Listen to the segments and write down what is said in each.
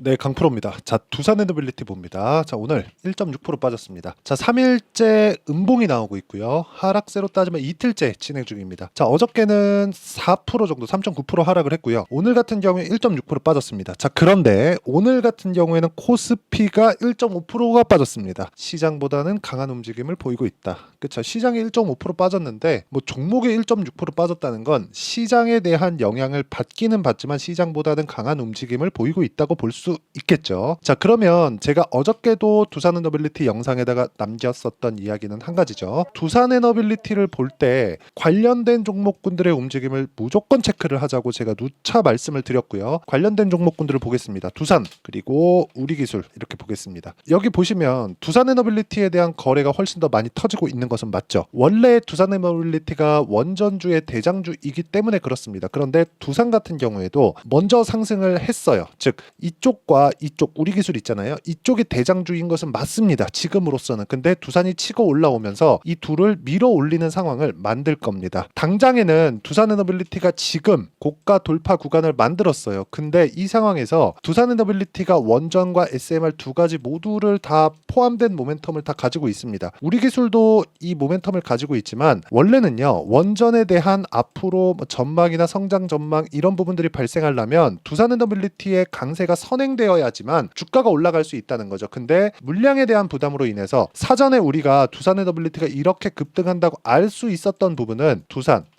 네, 강프로입니다. 자, 두산에너빌리티 봅니다. 자, 오늘 1.6% 빠졌습니다. 자, 3일째 음봉이 나오고 있고요. 하락세로 따지면 이틀째 진행 중입니다. 자, 어저께는 4% 정도, 3.9% 하락을 했고요. 오늘 같은 경우에 1.6% 빠졌습니다. 자, 그런데 오늘 같은 경우에는 코스피가 1.5%가 빠졌습니다. 시장보다는 강한 움직임을 보이고 있다. 그쵸? 시장이 1.5% 빠졌는데 뭐 종목이 1.6% 빠졌다는 건 시장에 대한 영향을 받기는 받지만 시장보다는 강한 움직임을 보이고 있다고 볼 수 있겠죠. 자, 그러면 제가 어저께도 두산에너빌리티 영상에다가 남겼었던 이야기는 한 가지죠. 두산에너빌리티를 볼 때 관련된 종목군들의 움직임을 무조건 체크를 하자고 제가 누차 말씀을 드렸고요. 관련된 종목군들을 보겠습니다. 두산 그리고 우리기술 이렇게 보겠습니다. 여기 보시면 두산에너빌리티에 대한 거래가 훨씬 더 많이 터지고 있는 것은 맞죠. 원래 두산에너빌리티가 원전주의 대장주이기 때문에 그렇습니다. 그런데 두산 같은 경우에도 먼저 상승을 했어요. 즉 이쪽과 이쪽 우리기술 있잖아요. 이쪽이 대장주인 것은 맞습니다. 지금으로서는. 근데 두산이 치고 올라오면서 이 둘을 밀어 올리는 상황을 만들 겁니다. 당장에는 두산에너빌리티가 지금 고가 돌파 구간을 만들었어요. 근데 이 상황에서 두산에너빌리티가 원전과 SMR 두 가지 모두를 다 포함된 모멘텀을 다 가지고 있습니다. 우리기술도 이 모멘텀을 가지고 있지만 원래는요. 원전에 대한 앞으로 전망이나 성장 전망 이런 부분들이 발생하려면 두산에너빌리티의 강세가 선행되어야지만 주가가 올라갈 수 있다는 거죠. 근데 물량에 대한 부담으로 인해서 사전에 우리가 두산에너빌리티가 이렇게 급등한다고 알 수 있었던 부분은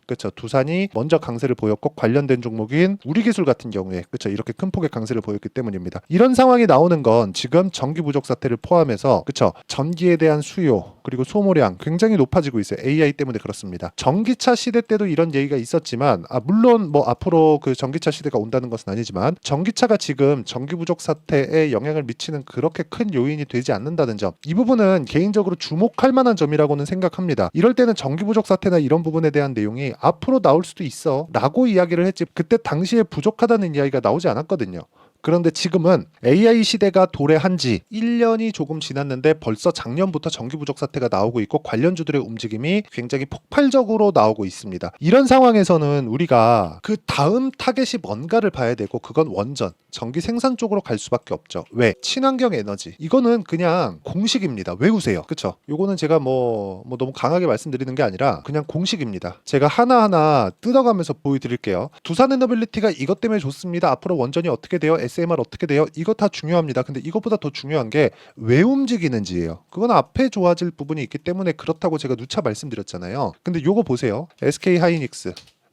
그렇죠. 두산이 먼저 강세를 보였고 관련된 종목인 우리기술 같은 경우에 그렇죠. 이렇게 큰 폭의 강세를 보였기 때문입니다. 이런 상황이 나오는 건 지금 전기 부족 사태를 포함해서 그렇죠. 전기에 대한 수요 그리고 소모량 굉장히 높아지고 있어요. AI 때문에 그렇습니다. 전기차 시대 때도 이런 얘기가 있었지만 물론 뭐 앞으로 그 전기차 시대가 온다는 것은 아니지만 전기차가 지금 전기 부족 사태에 영향을 미치는 그렇게 큰 요인이 되지 않는다는 점. 이 부분은 개인적으로 주목할 만한 점이라고는 생각합니다. 이럴 때는 전기 부족 사태나 이런 부분에 대한 내용이 앞으로 나올 수도 있어 라고 이야기를 했지 그때 당시에 부족하다는 이야기가 나오지 않았거든요. 그런데 지금은 AI 시대가 도래한 지 1년이 조금 지났는데 벌써 작년부터 전기 부족 사태가 나오고 있고 관련주들의 움직임이 굉장히 폭발적으로 나오고 있습니다. 이런 상황에서는 우리가 그 다음 타겟이 뭔가를 봐야 되고 그건 원전, 전기 생산 쪽으로 갈 수밖에 없죠. 왜? 친환경 에너지. 이거는 그냥 공식입니다. 외우세요. 그쵸? 요거는 제가 뭐 너무 강하게 말씀드리는 게 아니라 그냥 공식입니다. 제가 하나하나 뜯어가면서 보여드릴게요. 두산에너빌리티가 이것 때문에 좋습니다. 앞으로 원전이 어떻게 돼요? SMR 어떻게 돼요? 이거 다 중요합니다. 근데 이것보다 더 중요한 게 왜 움직이는지예요. 그건 앞에 좋아질 부분이 있기 때문에 그렇다고 제가 누차 말씀드렸잖아요. 근데 요거 보세요.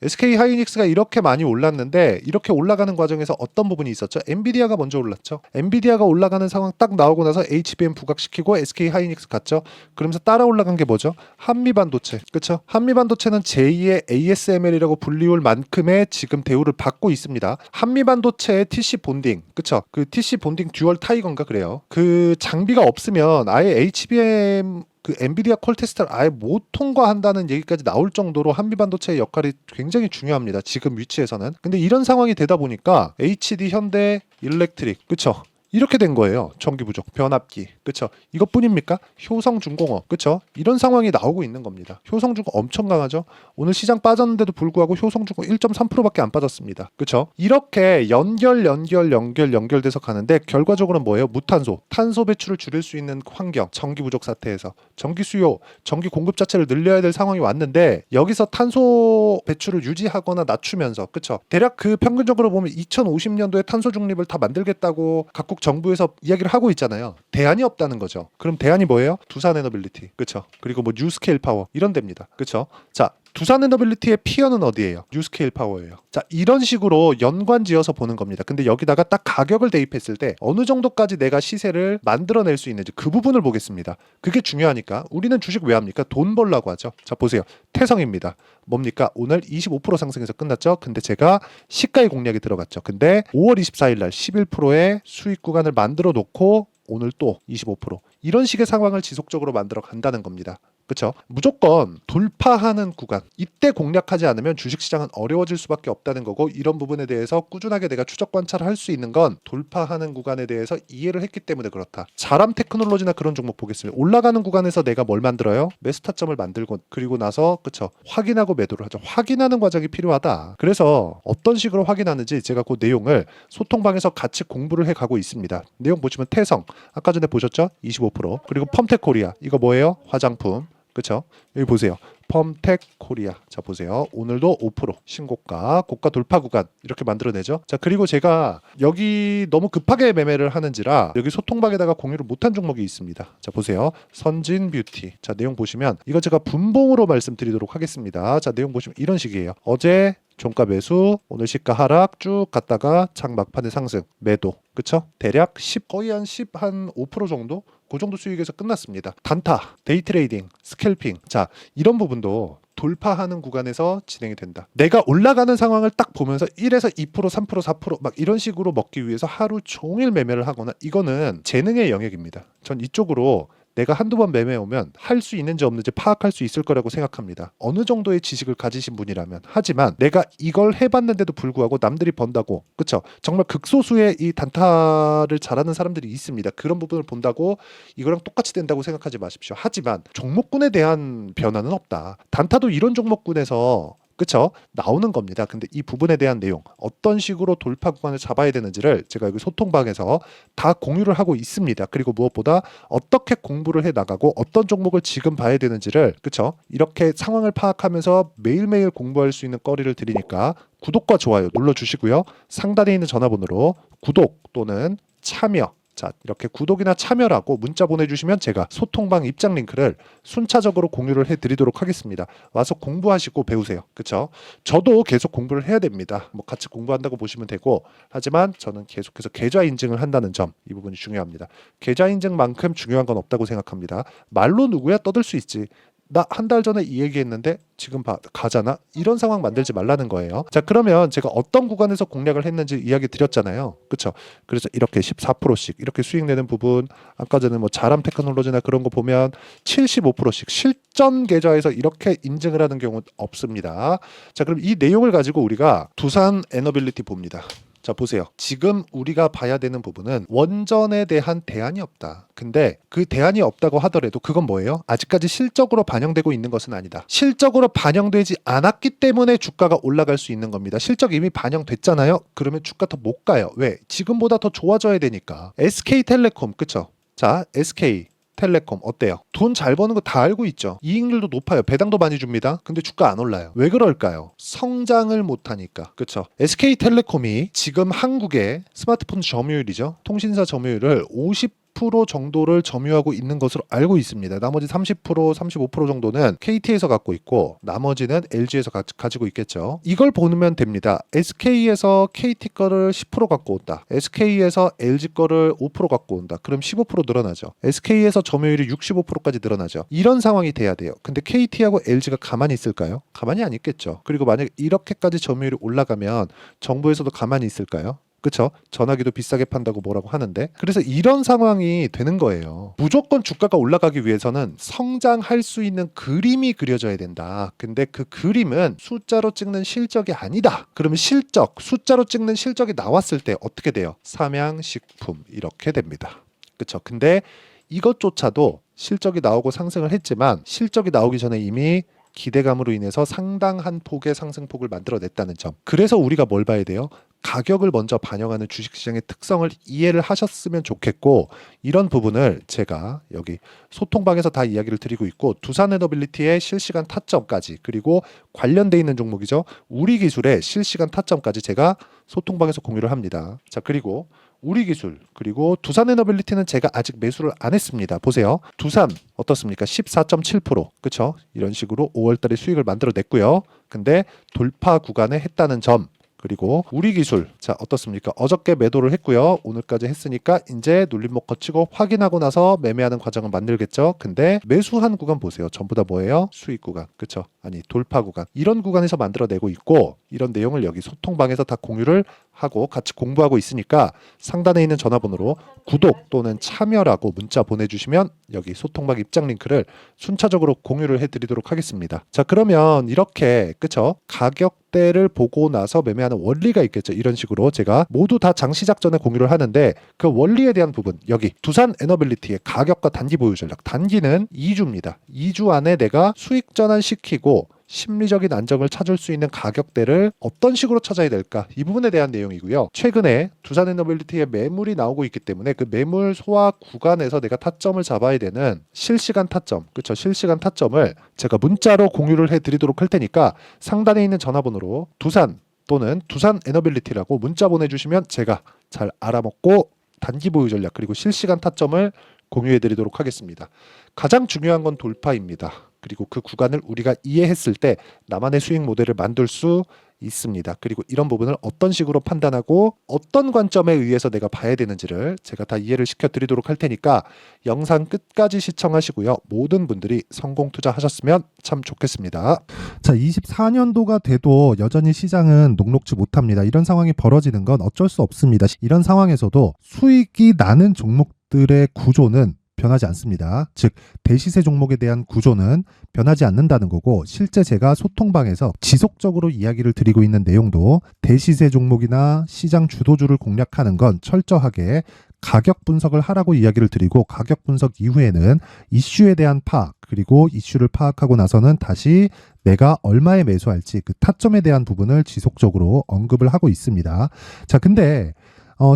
SK하이닉스가 이렇게 많이 올랐는데 이렇게 올라가는 과정에서 어떤 부분이 있었죠? 엔비디아가 먼저 올랐죠. 엔비디아가 올라가는 상황 딱 나오고 나서 HBM 부각시키고 SK하이닉스 갔죠. 그러면서 따라 올라간 게 뭐죠? 한미반도체. 그렇죠? 한미반도체는 제2의 ASML이라고 불리울 만큼의 지금 대우를 받고 있습니다. 한미반도체의 TC 본딩. 그렇죠? 그 TC 본딩 듀얼 타이건가 그래요. 그 장비가 없으면 아예 HBM 그 엔비디아 콜 테스트를 아예 못 통과한다는 얘기까지 나올 정도로 한미반도체의 역할이 굉장히 중요합니다. 지금 위치에서는. 근데 이런 상황이 되다 보니까 HD, 현대, 일렉트릭, 그쵸? 이렇게 된 거예요. 전기 부족, 변압기, 그쵸? 이것뿐입니까? 효성중공업, 그쵸? 이런 상황이 나오고 있는 겁니다. 효성중공업 엄청 강하죠? 오늘 시장 빠졌는데도 불구하고 효성중공업 1.3%밖에 안 빠졌습니다. 그쵸? 이렇게 연결돼서 가는데 결과적으로는 뭐예요? 무탄소, 탄소 배출을 줄일 수 있는 환경, 전기 부족 사태에서 전기 수요, 전기 공급 자체를 늘려야 될 상황이 왔는데 여기서 탄소 배출을 유지하거나 낮추면서, 그쵸? 대략 그 평균적으로 보면 2050년도에 탄소 중립을 다 만들겠다고 각국 정부에서 이야기를 하고 있잖아요. 대안이 없다는 거죠. 그럼 대안이 뭐예요? 두산에너빌리티. 그쵸? 그리고 뭐 뉴스케일 파워 이런 데입니다. 그쵸? 자, 두산에너빌리티의 피어는 어디예요? 뉴스케일 파워예요. 자, 이런 식으로 연관지어서 보는 겁니다. 근데 여기다가 딱 가격을 대입했을 때 어느 정도까지 내가 시세를 만들어낼 수 있는지 그 부분을 보겠습니다. 그게 중요하니까. 우리는 주식 왜 합니까? 돈 벌라고 하죠. 자, 보세요. 태성입니다. 뭡니까? 오늘 25% 상승해서 끝났죠. 근데 제가 시가의 공략이 들어갔죠. 근데 5월 24일 날 11%의 수익 구간을 만들어 놓고 오늘 또 25%. 이런 식의 상황을 지속적으로 만들어 간다는 겁니다. 그렇죠? 무조건 돌파하는 구간, 이때 공략하지 않으면 주식시장은 어려워질 수밖에 없다는 거고, 이런 부분에 대해서 꾸준하게 내가 추적 관찰을 할 수 있는 건 돌파하는 구간에 대해서 이해를 했기 때문에 그렇다. 자람 테크놀로지나 그런 종목 보겠습니다. 올라가는 구간에서 내가 뭘 만들어요? 매수 타점을 만들고, 그리고 나서 그쵸, 확인하고 매도를 하죠. 확인하는 과정이 필요하다. 그래서 어떤 식으로 확인하는지 제가 그 내용을 소통방에서 같이 공부를 해가고 있습니다. 내용 보시면 태성 아까 전에 보셨죠? 25%. 그리고 펌텍 코리아, 이거 뭐예요? 화장품. 그쵸? 여기 보세요. 펌텍 코리아. 자, 보세요. 오늘도 5% 신고가, 고가 돌파 구간 이렇게 만들어내죠. 자, 그리고 제가 여기 너무 급하게 매매를 하는지라 여기 소통방에다가 공유를 못한 종목이 있습니다. 자, 보세요. 선진 뷰티. 자, 내용 보시면 이거 제가 분봉으로 말씀드리도록 하겠습니다. 자, 내용 보시면 이런 식이에요. 어제 종가 매수, 오늘 시가 하락 쭉 갔다가 창 막판에 상승, 매도. 그쵸? 대략 10, 거의 한 5% 정도? 그 정도 수익에서 끝났습니다. 단타, 데이 트레이딩, 스캘핑. 자, 이런 부분도 돌파하는 구간에서 진행이 된다. 내가 올라가는 상황을 딱 보면서 1에서 2%, 3%, 4% 막 이런 식으로 먹기 위해서 하루 종일 매매를 하거나, 이거는 재능의 영역입니다. 전 이쪽으로 내가 한두 번 매매 오면 할 수 있는지 없는지 파악할 수 있을 거라고 생각합니다. 어느 정도의 지식을 가지신 분이라면. 하지만 내가 이걸 해봤는데도 불구하고 남들이 번다고, 그쵸? 정말 극소수의 이 단타를 잘하는 사람들이 있습니다. 그런 부분을 본다고 이거랑 똑같이 된다고 생각하지 마십시오. 하지만 종목군에 대한 변화는 없다. 단타도 이런 종목군에서 그쵸? 나오는 겁니다. 근데 이 부분에 대한 내용, 어떤 식으로 돌파 구간을 잡아야 되는지를 제가 여기 소통방에서 다 공유를 하고 있습니다. 그리고 무엇보다 어떻게 공부를 해 나가고 어떤 종목을 지금 봐야 되는지를, 그쵸? 이렇게 상황을 파악하면서 매일매일 공부할 수 있는 거리를 드리니까 구독과 좋아요 눌러주시고요. 상단에 있는 전화번호로 구독 또는 참여, 자, 이렇게 구독이나 참여라고 문자 보내주시면 제가 소통방 입장 링크를 순차적으로 공유를 해드리도록 하겠습니다. 와서 공부하시고 배우세요. 그쵸? 저도 계속 공부를 해야 됩니다. 뭐 같이 공부한다고 보시면 되고, 하지만 저는 계속해서 계좌 인증을 한다는 점, 이 부분이 중요합니다. 계좌 인증만큼 중요한 건 없다고 생각합니다. 말로 누구야 떠들 수 있지. 나 한 달 전에 이 얘기했는데 지금 가잖아? 이런 상황 만들지 말라는 거예요. 자, 그러면 제가 어떤 구간에서 공략을 했는지 이야기 드렸잖아요. 그쵸? 그래서 이렇게 14%씩 이렇게 수익 내는 부분, 아까 전에 뭐 자람 테크놀로지나 그런 거 보면 75%씩 실전 계좌에서 이렇게 인증을 하는 경우는 없습니다. 자, 그럼 이 내용을 가지고 우리가 두산 에너빌리티 봅니다. 자, 보세요. 지금 우리가 봐야 되는 부분은 원전에 대한 대안이 없다. 근데 그 대안이 없다고 하더라도 그건 뭐예요? 아직까지 실적으로 반영되고 있는 것은 아니다. 실적으로 반영되지 않았기 때문에 주가가 올라갈 수 있는 겁니다. 실적 이미 반영됐잖아요. 그러면 주가 더 못 가요. 왜? 지금보다 더 좋아져야 되니까. SK텔레콤, 그쵸? 자, SK텔레콤 어때요? 돈 잘 버는 거 다 알고 있죠. 이익률도 높아요. 배당도 많이 줍니다. 근데 주가 안 올라요. 왜 그럴까요? 성장을 못하니까. 그렇죠. SK텔레콤이 지금 한국의 스마트폰 점유율이죠. 통신사 점유율을 50% 정도를 점유하고 있는 것으로 알고 있습니다. 나머지 30%, 35% 정도는 KT에서 갖고 있고 나머지는 LG에서 가지고 있겠죠. 이걸 보면 됩니다. SK에서 KT 거를 10% 갖고 온다. SK에서 LG 거를 5% 갖고 온다. 그럼 15% 늘어나죠. SK에서 점유율이 65%까지 늘어나죠. 이런 상황이 돼야 돼요. 근데 KT하고 LG가 가만히 있을까요? 가만히 안 있겠죠. 그리고 만약에 이렇게까지 점유율이 올라가면 정부에서도 가만히 있을까요? 그쵸? 전화기도 비싸게 판다고 뭐라고 하는데, 그래서 이런 상황이 되는 거예요. 무조건 주가가 올라가기 위해서는 성장할 수 있는 그림이 그려져야 된다. 근데 그 그림은 숫자로 찍는 실적이 아니다. 그러면 실적, 숫자로 찍는 실적이 나왔을 때 어떻게 돼요? 삼양식품 이렇게 됩니다. 그쵸? 근데 이것조차도 실적이 나오고 상승을 했지만 실적이 나오기 전에 이미 기대감으로 인해서 상당한 폭의 상승폭을 만들어냈다는 점. 그래서 우리가 뭘 봐야 돼요? 가격을 먼저 반영하는 주식시장의 특성을 이해를 하셨으면 좋겠고, 이런 부분을 제가 여기 소통방에서 다 이야기를 드리고 있고, 두산에너빌리티의 실시간 타점까지, 그리고 관련돼 있는 종목이죠. 우리기술의 실시간 타점까지 제가 소통방에서 공유를 합니다. 자, 그리고 우리기술, 그리고 두산에너빌리티는 제가 아직 매수를 안 했습니다. 보세요. 두산 어떻습니까? 14.7%. 그쵸? 이런 식으로 5월달에 수익을 만들어냈고요. 근데 돌파 구간에 했다는 점, 그리고 우리기술, 자 어떻습니까? 어저께 매도를 했고요. 오늘까지 했으니까 이제 눌림목 거치고 확인하고 나서 매매하는 과정을 만들겠죠. 근데 매수한 구간 보세요. 전부 다 뭐예요? 수익 구간. 그쵸? 아니 돌파 구간. 이런 구간에서 만들어내고 있고, 이런 내용을 여기 소통방에서 다 공유를 하고 같이 공부하고 있으니까 상단에 있는 전화번호로 구독 또는 참여라고 문자 보내주시면 여기 소통방 입장 링크를 순차적으로 공유를 해드리도록 하겠습니다. 자, 그러면 이렇게 그쵸? 가격대를 보고 나서 매매하는 원리가 있겠죠. 이런 식으로 제가 모두 다 장 시작 전에 공유를 하는데 그 원리에 대한 부분 여기 두산 에너빌리티의 가격과 단기 보유 전략, 단기는 2주입니다. 2주 안에 내가 수익 전환시키고 심리적인 안정을 찾을 수 있는 가격대를 어떤 식으로 찾아야 될까, 이 부분에 대한 내용이고요. 최근에 두산에너빌리티의 매물이 나오고 있기 때문에 그 매물 소화 구간에서 내가 타점을 잡아야 되는 실시간 타점, 그렇죠? 실시간 타점을 제가 문자로 공유를 해드리도록 할 테니까 상단에 있는 전화번호로 두산 또는 두산에너빌리티라고 문자 보내주시면 제가 잘 알아먹고 단기 보유 전략 그리고 실시간 타점을 공유해드리도록 하겠습니다. 가장 중요한 건 돌파입니다. 그리고 그 구간을 우리가 이해했을 때 나만의 수익 모델을 만들 수 있습니다. 그리고 이런 부분을 어떤 식으로 판단하고 어떤 관점에 의해서 내가 봐야 되는지를 제가 다 이해를 시켜드리도록 할 테니까 영상 끝까지 시청하시고요. 모든 분들이 성공 투자하셨으면 참 좋겠습니다. 자, 24년도가 돼도 여전히 시장은 녹록지 못합니다. 이런 상황이 벌어지는 건 어쩔 수 없습니다. 이런 상황에서도 수익이 나는 종목들의 구조는 변하지 않습니다. 즉 대시세 종목에 대한 구조는 변하지 않는다는 거고, 실제 제가 소통방에서 지속적으로 이야기를 드리고 있는 내용도 대시세 종목이나 시장 주도주를 공략하는 건 철저하게 가격 분석을 하라고 이야기를 드리고, 가격 분석 이후에는 이슈에 대한 파악, 그리고 이슈를 파악하고 나서는 다시 내가 얼마에 매수할지 그 타점에 대한 부분을 지속적으로 언급을 하고 있습니다. 자, 근데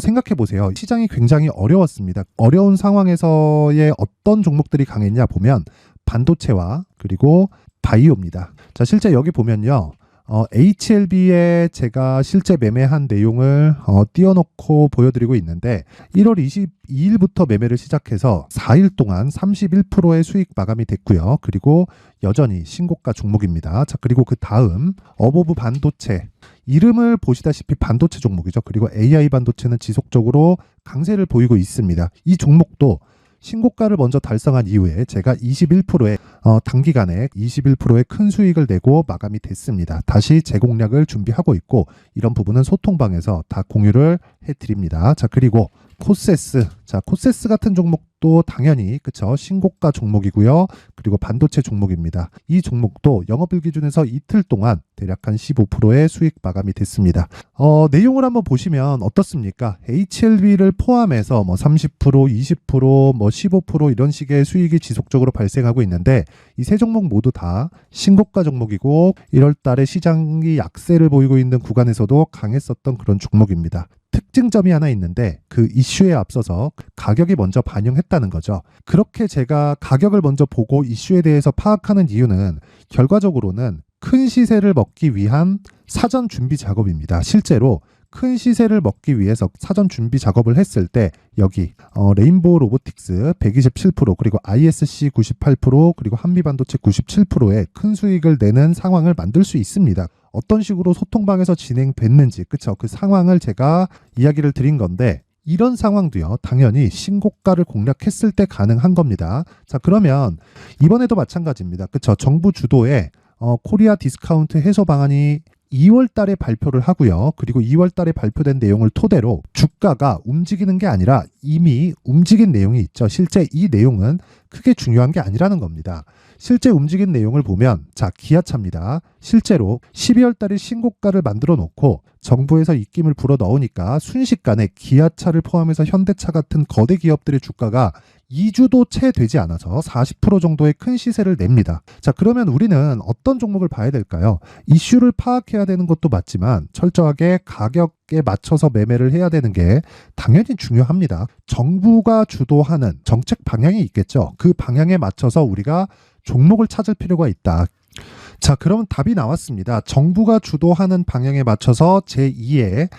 생각해 보세요. 시장이 굉장히 어려웠습니다. 어려운 상황에서의 어떤 종목들이 강했냐 보면 반도체와 그리고 바이오입니다. 자, 실제 여기 보면요. HLB에 제가 실제 매매한 내용을 띄워놓고 보여드리고 있는데 1월 22일부터 매매를 시작해서 4일 동안 31%의 수익 마감이 됐고요. 그리고 여전히 신고가 종목입니다. 자, 그리고 그 다음 어보브 반도체, 이름을 보시다시피 반도체 종목이죠. 그리고 AI 반도체는 지속적으로 강세를 보이고 있습니다. 이 종목도 신고가를 먼저 달성한 이후에 제가 21%의 단기간에 21%의 큰 수익을 내고 마감이 됐습니다. 다시 재공략을 준비하고 있고, 이런 부분은 소통방에서 다 공유를 해드립니다. 자, 그리고 코세스, 자, 코세스 같은 종목도 당연히 그쵸, 신고가 종목이고요. 그리고 반도체 종목입니다. 이 종목도 영업일 기준에서 이틀 동안 대략 한 15%의 수익 마감이 됐습니다. 내용을 한번 보시면 어떻습니까? HLB를 포함해서 뭐 30%, 20%, 뭐 15% 이런 식의 수익이 지속적으로 발생하고 있는데, 이 세 종목 모두 다 신고가 종목이고 1월 달에 시장이 약세를 보이고 있는 구간에서도 강했었던 그런 종목입니다. 특징점이 하나 있는데 그 이슈에 앞서서 가격이 먼저 반영했다는 거죠. 그렇게 제가 가격을 먼저 보고 이슈에 대해서 파악하는 이유는 결과적으로는 큰 시세를 먹기 위한 사전 준비 작업입니다. 실제로 큰 시세를 먹기 위해서 사전 준비 작업을 했을 때 여기 레인보우 로보틱스 127%, 그리고 ISC 98%, 그리고 한미반도체 97%의 큰 수익을 내는 상황을 만들 수 있습니다. 어떤 식으로 소통방에서 진행됐는지, 그쵸? 그 상황을 제가 이야기를 드린 건데, 이런 상황도요, 당연히 신고가를 공략했을 때 가능한 겁니다. 자, 그러면 이번에도 마찬가지입니다. 그쵸? 정부 주도의 코리아 디스카운트 해소 방안이 2월 달에 발표를 하고요. 그리고 2월 달에 발표된 내용을 토대로 주가가 움직이는 게 아니라 이미 움직인 내용이 있죠. 실제 이 내용은 크게 중요한 게 아니라는 겁니다. 실제 움직인 내용을 보면, 자, 기아차입니다. 실제로 12월 달에 신고가를 만들어 놓고 정부에서 입김을 불어 넣으니까 순식간에 기아차를 포함해서 현대차 같은 거대 기업들의 주가가 2주도 채 되지 않아서 40% 정도의 큰 시세를 냅니다. 자, 그러면 우리는 어떤 종목을 봐야 될까요? 이슈를 파악해야 되는 것도 맞지만 철저하게 가격에 맞춰서 매매를 해야 되는 게 당연히 중요합니다. 정부가 주도하는 정책 방향이 있겠죠. 그 방향에 맞춰서 우리가 종목을 찾을 필요가 있다. 자, 그럼 답이 나왔습니다. 정부가 주도하는 방향에 맞춰서 제2의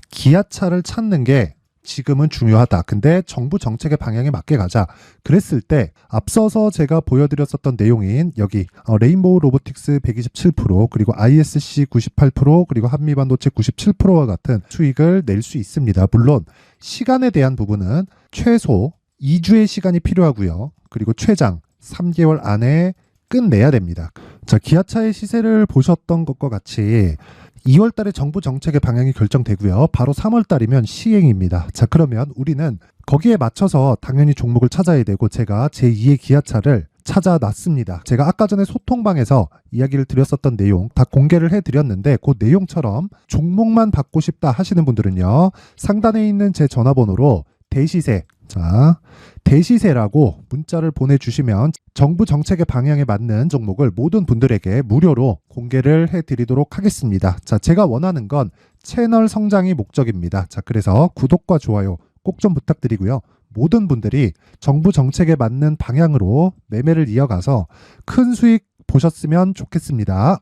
기아차를 찾는 게 지금은 중요하다. 근데 정부 정책의 방향에 맞게 가자. 그랬을 때 앞서서 제가 보여드렸었던 내용인 여기 레인보우 로보틱스 127%, 그리고 ISC 98%, 그리고 한미반도체 97%와 같은 수익을 낼 수 있습니다. 물론 시간에 대한 부분은 최소 2주의 시간이 필요하고요. 그리고 최장 3개월 안에 끝내야 됩니다. 자, 기아차의 시세를 보셨던 것과 같이 2월 달에 정부 정책의 방향이 결정되고요. 바로 3월 달이면 시행입니다. 자, 그러면 우리는 거기에 맞춰서 당연히 종목을 찾아야 되고 제가 제2의 기아차를 찾아놨습니다. 제가 아까 전에 소통방에서 이야기를 드렸었던 내용 다 공개를 해드렸는데 그 내용처럼 종목만 받고 싶다 하시는 분들은요. 상단에 있는 제 전화번호로 대시세, 자, 대시세라고 문자를 보내주시면 정부 정책의 방향에 맞는 종목을 모든 분들에게 무료로 공개를 해드리도록 하겠습니다. 자, 제가 원하는 건 채널 성장이 목적입니다. 자, 그래서 구독과 좋아요 꼭 좀 부탁드리고요. 모든 분들이 정부 정책에 맞는 방향으로 매매를 이어가서 큰 수익 보셨으면 좋겠습니다.